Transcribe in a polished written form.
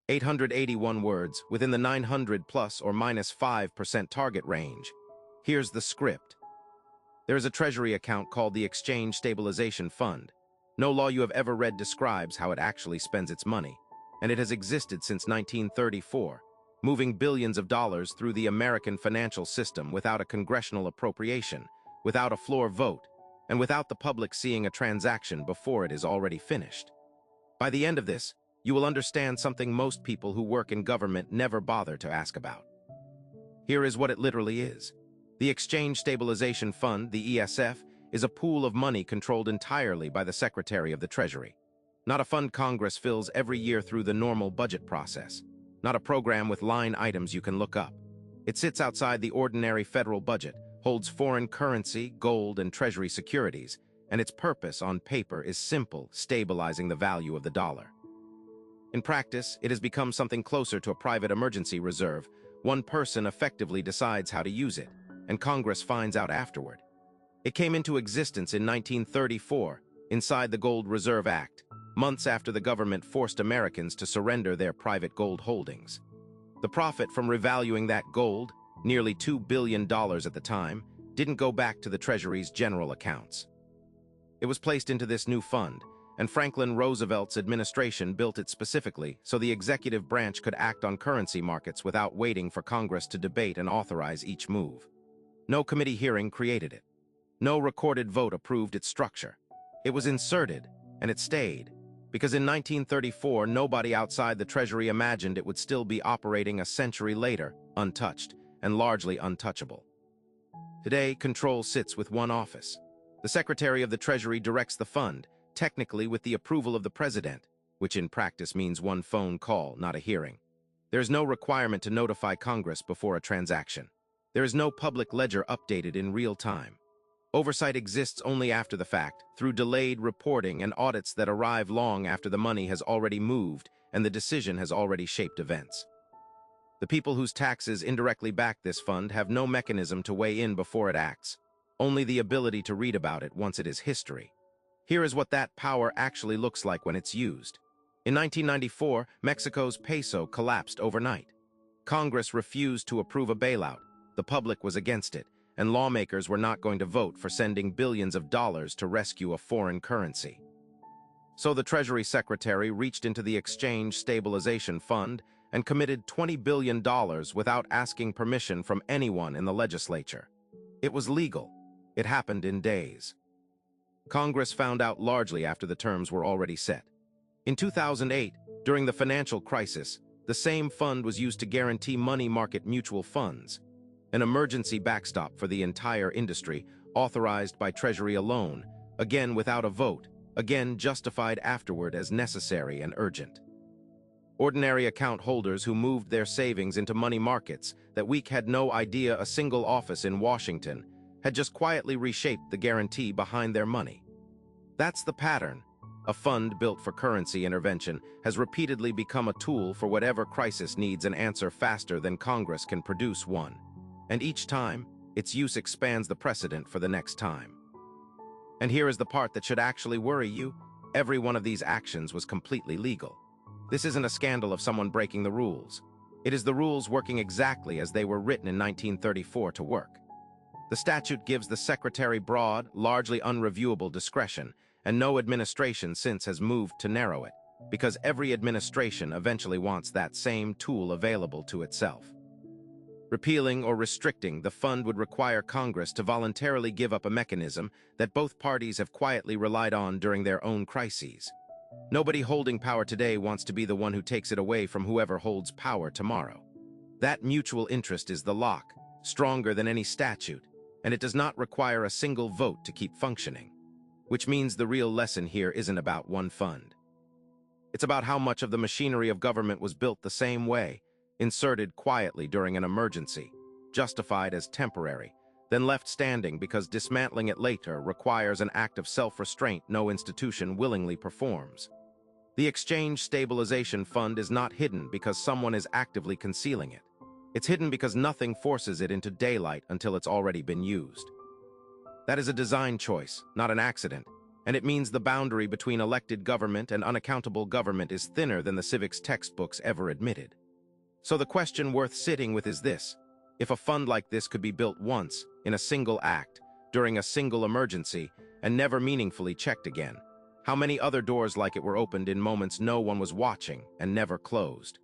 881 words within the 900 plus or minus 5% target range. Here's the script. There is a Treasury account called the Exchange Stabilization Fund. No law you have ever read describes how it actually spends its money, and it has existed since 1934, moving billions of dollars through the American financial system without a congressional appropriation, without a floor vote, and without the public seeing a transaction before it is already finished. By the end of this, you will understand something most people who work in government never bother to ask about. Here is what it literally is. The Exchange Stabilization Fund, the ESF, is a pool of money controlled entirely by the Secretary of the Treasury. Not a fund Congress fills every year through the normal budget process. Not a program with line items you can look up. It sits outside the ordinary federal budget, holds foreign currency, gold, and Treasury securities, and its purpose on paper is simple, stabilizing the value of the dollar. In practice, it has become something closer to a private emergency reserve. One person effectively decides how to use it, and Congress finds out afterward. It came into existence in 1934, inside the Gold Reserve Act, months after the government forced Americans to surrender their private gold holdings. The profit from revaluing that gold, nearly $2 billion at the time, didn't go back to the Treasury's general accounts. It was placed into this new fund, and Franklin Roosevelt's administration built it specifically so the executive branch could act on currency markets without waiting for Congress to debate and authorize each move. No committee hearing created it. No recorded vote approved its structure. It was inserted, and it stayed, because in 1934, nobody outside the Treasury imagined it would still be operating a century later, untouched, and largely untouchable. Today, control sits with one office. The Secretary of the Treasury directs the fund, technically with the approval of the President, which in practice means one phone call, not a hearing. There is no requirement to notify Congress before a transaction. There is no public ledger updated in real time. Oversight exists only after the fact, through delayed reporting and audits that arrive long after the money has already moved and the decision has already shaped events. The people whose taxes indirectly back this fund have no mechanism to weigh in before it acts, only the ability to read about it once it is history. Here is what that power actually looks like when it's used. In 1994, Mexico's peso collapsed overnight. Congress refused to approve a bailout. The public was against it, and lawmakers were not going to vote for sending billions of dollars to rescue a foreign currency. So the Treasury Secretary reached into the Exchange Stabilization Fund and committed $20 billion without asking permission from anyone in the legislature. It was legal. It happened in days. Congress found out largely after the terms were already set. In 2008, during the financial crisis, the same fund was used to guarantee money market mutual funds, an emergency backstop for the entire industry, authorized by Treasury alone, again without a vote, again justified afterward as necessary and urgent. Ordinary account holders who moved their savings into money markets that week had no idea a single office in Washington had just quietly reshaped the guarantee behind their money. That's the pattern. A fund built for currency intervention has repeatedly become a tool for whatever crisis needs an answer faster than Congress can produce one. And each time, its use expands the precedent for the next time. And here is the part that should actually worry you. Every one of these actions was completely legal. This isn't a scandal of someone breaking the rules. It is the rules working exactly as they were written in 1934 to work. The statute gives the Secretary broad, largely unreviewable discretion, and no administration since has moved to narrow it, because every administration eventually wants that same tool available to itself. Repealing or restricting the fund would require Congress to voluntarily give up a mechanism that both parties have quietly relied on during their own crises. Nobody holding power today wants to be the one who takes it away from whoever holds power tomorrow. That mutual interest is the lock, stronger than any statute, and it does not require a single vote to keep functioning. Which means the real lesson here isn't about one fund. It's about how much of the machinery of government was built the same way, inserted quietly during an emergency, justified as temporary, then left standing because dismantling it later requires an act of self-restraint no institution willingly performs. The Exchange Stabilization Fund is not hidden because someone is actively concealing it. It's hidden because nothing forces it into daylight until it's already been used. That is a design choice, not an accident, and it means the boundary between elected government and unaccountable government is thinner than the civics textbooks ever admitted. So the question worth sitting with is this: if a fund like this could be built once, in a single act, during a single emergency, and never meaningfully checked again, how many other doors like it were opened in moments no one was watching and never closed?